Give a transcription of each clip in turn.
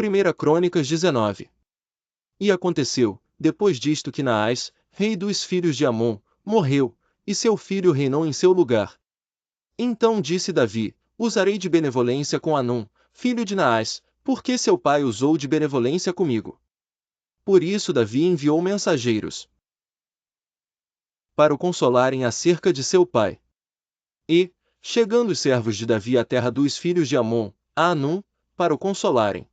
1 Crônicas 19. E aconteceu, depois disto que Naás, rei dos filhos de Amon, morreu, e seu filho reinou em seu lugar. Então disse Davi: usarei de benevolência com Hanum, filho de Naás, porque seu pai usou de benevolência comigo. Por isso Davi enviou mensageiros para o consolarem acerca de seu pai. E, chegando os servos de Davi à terra dos filhos de Amon, a Hanum, para o consolarem,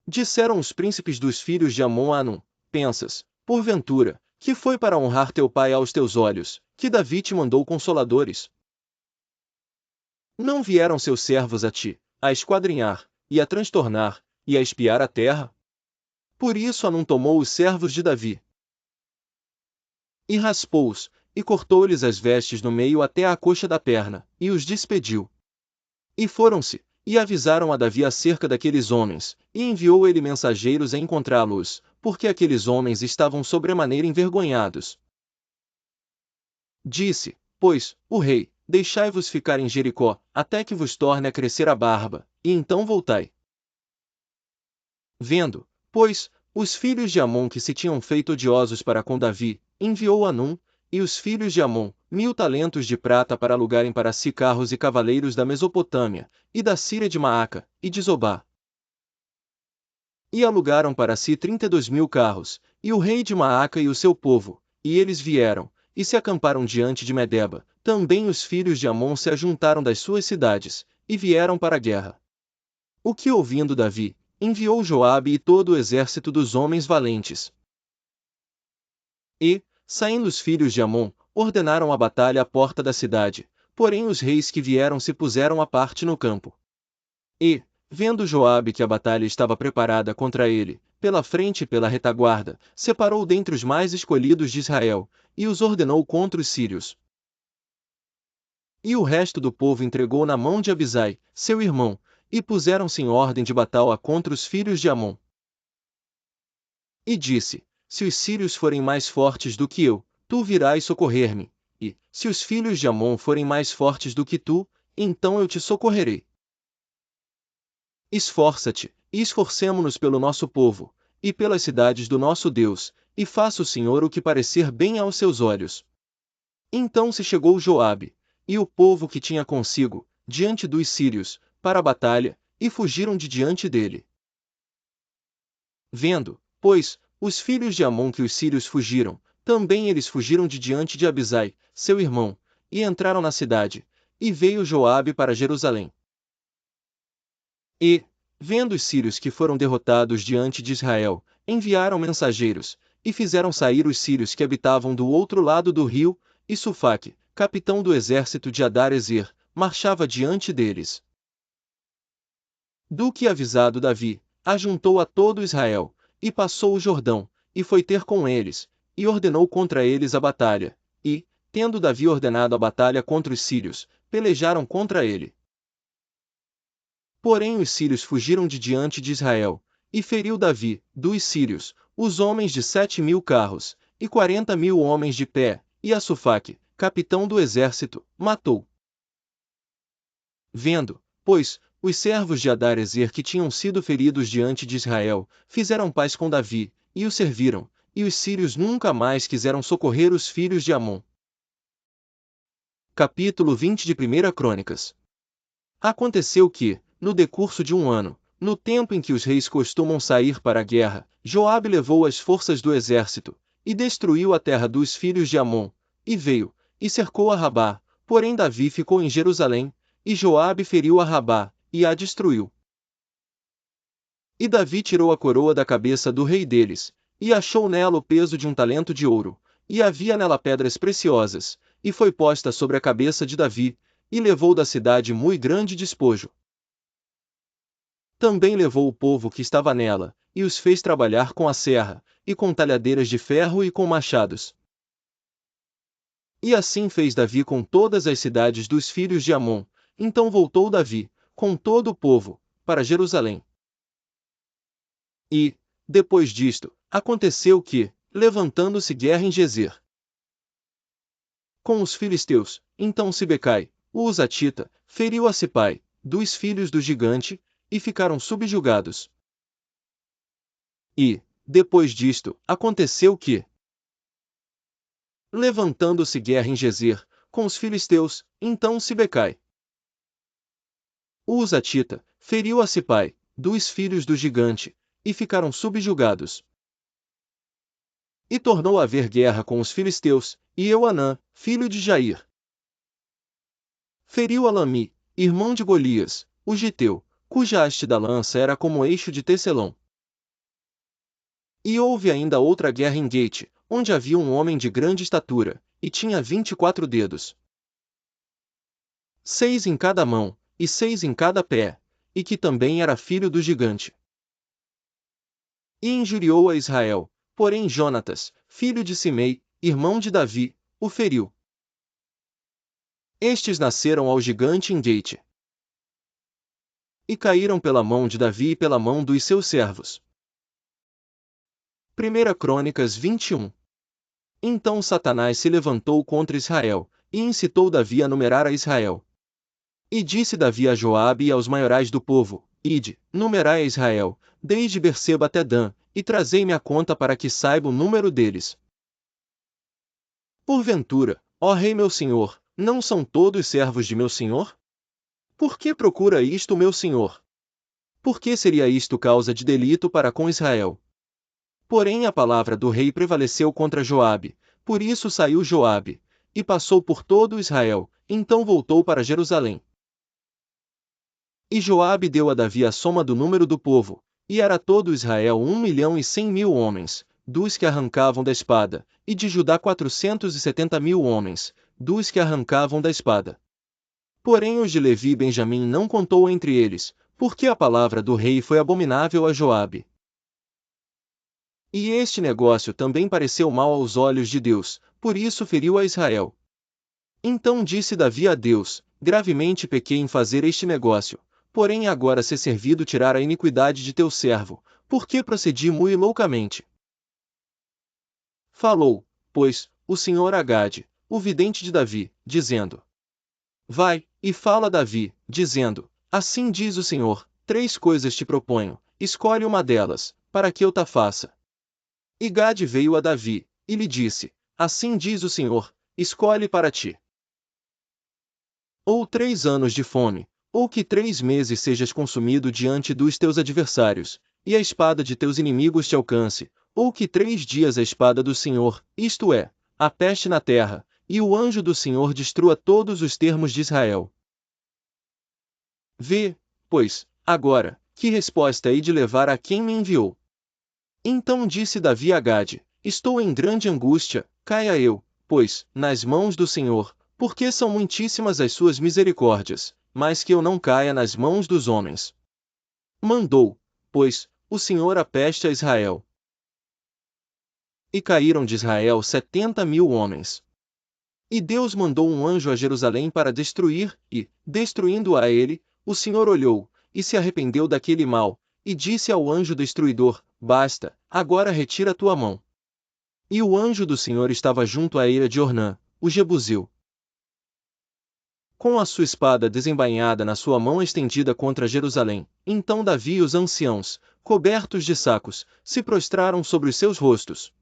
disseram os príncipes dos filhos de Amon a Hanum: pensas, porventura, que foi para honrar teu pai aos teus olhos, que Davi te mandou consoladores? Não vieram seus servos a ti, a esquadrinhar, e a transtornar, e a espiar a terra? Por isso Hanum tomou os servos de Davi, e raspou-os, e cortou-lhes as vestes no meio até à coxa da perna, e os despediu. E foram-se, e avisaram a Davi acerca daqueles homens, e enviou ele mensageiros a encontrá-los, porque aqueles homens estavam sobremaneira envergonhados. Disse, pois, o rei: deixai-vos ficar em Jericó, até que vos torne a crescer a barba, e então voltai. Vendo, pois, os filhos de Amon que se tinham feito odiosos para com Davi, enviou Hanum, e os filhos de Amon, 1000 talentos de prata para alugarem para si carros e cavaleiros da Mesopotâmia, e da Síria de Maaca, e de Zobá. E alugaram para si 32.000 carros, e o rei de Maaca e o seu povo, e eles vieram, e se acamparam diante de Medeba. Também os filhos de Amon se ajuntaram das suas cidades, e vieram para a guerra. O que ouvindo Davi, enviou Joabe e todo o exército dos homens valentes. E, saindo os filhos de Amon, ordenaram a batalha à porta da cidade, porém os reis que vieram se puseram à parte no campo. E, vendo Joabe que a batalha estava preparada contra ele, pela frente e pela retaguarda, separou dentre os mais escolhidos de Israel, e os ordenou contra os sírios. E o resto do povo entregou na mão de Abisai, seu irmão, e puseram-se em ordem de batalha contra os filhos de Amon. E disse: se os sírios forem mais fortes do que eu, tu virás socorrer-me, e, se os filhos de Amon forem mais fortes do que tu, então eu te socorrerei. Esforça-te, e esforcemo-nos pelo nosso povo, e pelas cidades do nosso Deus, e faça o Senhor o que parecer bem aos seus olhos. Então se chegou Joabe, e o povo que tinha consigo, diante dos sírios, para a batalha, e fugiram de diante dele. Vendo, pois, os filhos de Amon que os sírios fugiram, também eles fugiram de diante de Abisai, seu irmão, e entraram na cidade, e veio Joabe para Jerusalém. E, vendo os sírios que foram derrotados diante de Israel, enviaram mensageiros, e fizeram sair os sírios que habitavam do outro lado do rio, e Sufaque, capitão do exército de Adar-Ezer, marchava diante deles. Do que avisado Davi, ajuntou a todo Israel, e passou o Jordão, e foi ter com eles, e ordenou contra eles a batalha, e, tendo Davi ordenado a batalha contra os sírios, pelejaram contra ele. Porém os sírios fugiram de diante de Israel, e feriu Davi, dos sírios, os homens de 7.000 carros, e 40.000 homens de pé, e a Sufaque, capitão do exército, matou. Vendo, pois, os servos de Adar-Ezer que tinham sido feridos diante de Israel, fizeram paz com Davi, e o serviram, e os sírios nunca mais quiseram socorrer os filhos de Amon. Capítulo 20 de 1 Crônicas. Aconteceu que, no decurso de um ano, no tempo em que os reis costumam sair para a guerra, Joabe levou as forças do exército, e destruiu a terra dos filhos de Amon, e veio, e cercou a Rabá, porém Davi ficou em Jerusalém, e Joabe feriu a Rabá, e a destruiu. E Davi tirou a coroa da cabeça do rei deles, e achou nela o peso de um talento de ouro, e havia nela pedras preciosas, e foi posta sobre a cabeça de Davi, e levou da cidade muito grande despojo. Também levou o povo que estava nela, e os fez trabalhar com a serra, e com talhadeiras de ferro e com machados. E assim fez Davi com todas as cidades dos filhos de Amon. Então voltou Davi, com todo o povo, para Jerusalém. E, depois disto, aconteceu que, levantando-se guerra em Gezer com os filisteus, então Sibecai, o Husatita, feriu a Sipai, dos filhos do gigante, e ficaram subjugados. E, depois disto, aconteceu que, levantando-se guerra em Gezer, com os filisteus, então Sibecai, o Husatita, feriu a Sipai, dos filhos do gigante, e ficaram subjugados. E tornou a haver guerra com os filisteus, e Euanã, filho de Jair, feriu a Lami, irmão de Golias, o giteu, cuja haste da lança era como o eixo de tecelão. E houve ainda outra guerra em Gate, onde havia um homem de grande estatura, e tinha 24 dedos, 6 em cada mão, e 6 em cada pé, e que também era filho do gigante. E injuriou a Israel, porém Jonatas, filho de Simei, irmão de Davi, o feriu. Estes nasceram ao gigante em Gate, e caíram pela mão de Davi e pela mão dos seus servos. 1 Crônicas 21. Então Satanás se levantou contra Israel, e incitou Davi a numerar a Israel. E disse Davi a Joabe e aos maiorais do povo: Ide, numerai a Israel, desde Berseba até Dan, e trazei-me a conta para que saiba o número deles. Porventura, ó rei meu senhor, não são todos servos de meu senhor? Por que procura isto meu senhor? Por que seria isto causa de delito para com Israel? Porém a palavra do rei prevaleceu contra Joabe, por isso saiu Joabe, e passou por todo Israel, então voltou para Jerusalém. E Joabe deu a Davi a soma do número do povo, e era todo Israel 1.100.000 homens, dos que arrancavam da espada, e de Judá 470.000 homens, dos que arrancavam da espada. Porém os de Levi e Benjamim não contou entre eles, porque a palavra do rei foi abominável a Joabe. E este negócio também pareceu mal aos olhos de Deus, por isso feriu a Israel. Então disse Davi a Deus: gravemente pequei em fazer este negócio, porém agora ser servido tirar a iniquidade de teu servo, porque procedi muito loucamente. Falou, pois, o Senhor a Gade, o vidente de Davi, dizendo: Vai, e fala a Davi, dizendo: Assim diz o Senhor, 3 coisas te proponho, escolhe uma delas, para que eu ta faça. E Gade veio a Davi, e lhe disse: Assim diz o Senhor, escolhe para ti. Ou 3 anos de fome, ou que 3 meses sejas consumido diante dos teus adversários, e a espada de teus inimigos te alcance, ou que 3 dias a espada do Senhor, isto é, a peste na terra, e o anjo do Senhor destrua todos os termos de Israel. Vê, pois, agora, que resposta hei de levar a quem me enviou. Então disse Davi a Gade: Estou em grande angústia, caia eu, pois, nas mãos do Senhor, porque são muitíssimas as suas misericórdias, mas que eu não caia nas mãos dos homens. Mandou, pois, o Senhor a peste a Israel. E caíram de Israel 70.000 homens. E Deus mandou um anjo a Jerusalém para destruir, e, destruindo a ele, o Senhor olhou, e se arrependeu daquele mal, e disse ao anjo destruidor: Basta, agora retira tua mão. E o anjo do Senhor estava junto à eira de Ornã, o Jebuseu, com a sua espada desembainhada na sua mão estendida contra Jerusalém. Então Davi e os anciãos, cobertos de sacos, se prostraram sobre os seus rostos.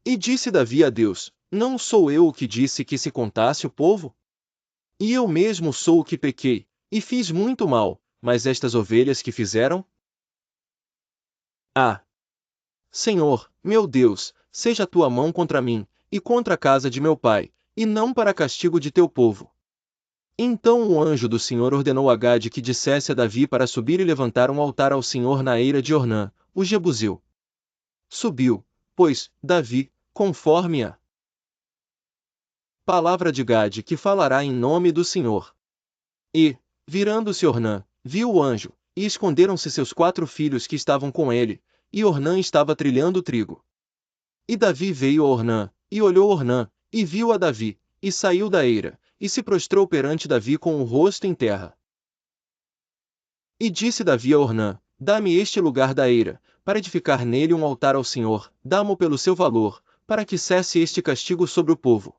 E disse Davi a Deus: Não sou eu o que disse que se contasse o povo? E eu mesmo sou o que pequei, e fiz muito mal, mas estas ovelhas que fizeram? Ah! Senhor, meu Deus, seja a tua mão contra mim, e contra a casa de meu pai, e não para castigo de teu povo. Então o anjo do Senhor ordenou a Gade que dissesse a Davi para subir e levantar um altar ao Senhor na eira de Ornã, o Jebuseu. Subiu, pois, Davi, conforme a palavra de Gade que falará em nome do Senhor. E, virando-se Ornã, viu o anjo, e esconderam-se seus 4 filhos que estavam com ele, e Ornã estava trilhando trigo. E Davi veio a Ornã, e olhou Ornã, e viu a Davi, e saiu da eira, e se prostrou perante Davi com o rosto em terra. E disse Davi a Ornã: Dá-me este lugar da eira, para edificar nele um altar ao Senhor, dá-mo pelo seu valor, para que cesse este castigo sobre o povo.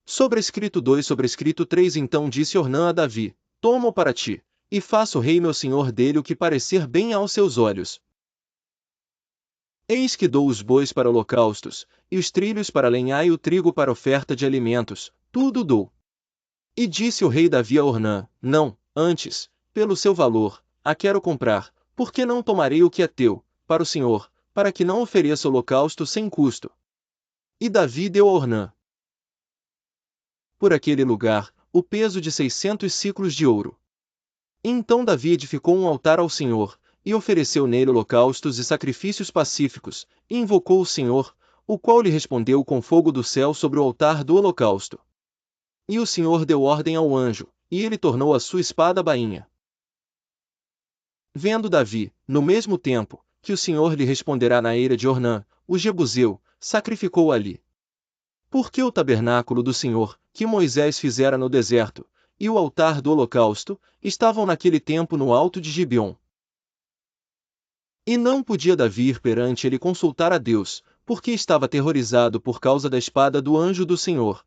Sobrescrito 2 Sobrescrito 3 Então disse Ornã a Davi: Toma-o para ti, e faça o rei meu senhor dele o que parecer bem aos seus olhos. Eis que dou os bois para holocaustos, e os trilhos para lenhar e o trigo para oferta de alimentos, tudo dou. E disse o rei Davi a Ornã: Não, antes, pelo seu valor, a quero comprar, porque não tomarei o que é teu, para o Senhor, para que não ofereça holocausto sem custo. E Davi deu a Ornã, por aquele lugar, o peso de 600 siclos de ouro. Então Davi edificou um altar ao Senhor, e ofereceu nele holocaustos e sacrifícios pacíficos, e invocou o Senhor, o qual lhe respondeu com fogo do céu sobre o altar do holocausto. E o Senhor deu ordem ao anjo, e ele tornou a sua espada bainha. Vendo Davi, no mesmo tempo, que o Senhor lhe responderá na eira de Ornã, o Jebuseu, sacrificou ali. Porque o tabernáculo do Senhor, que Moisés fizera no deserto, e o altar do holocausto, estavam naquele tempo no alto de Gibeon. E não podia Davi ir perante ele consultar a Deus, porque estava aterrorizado por causa da espada do anjo do Senhor.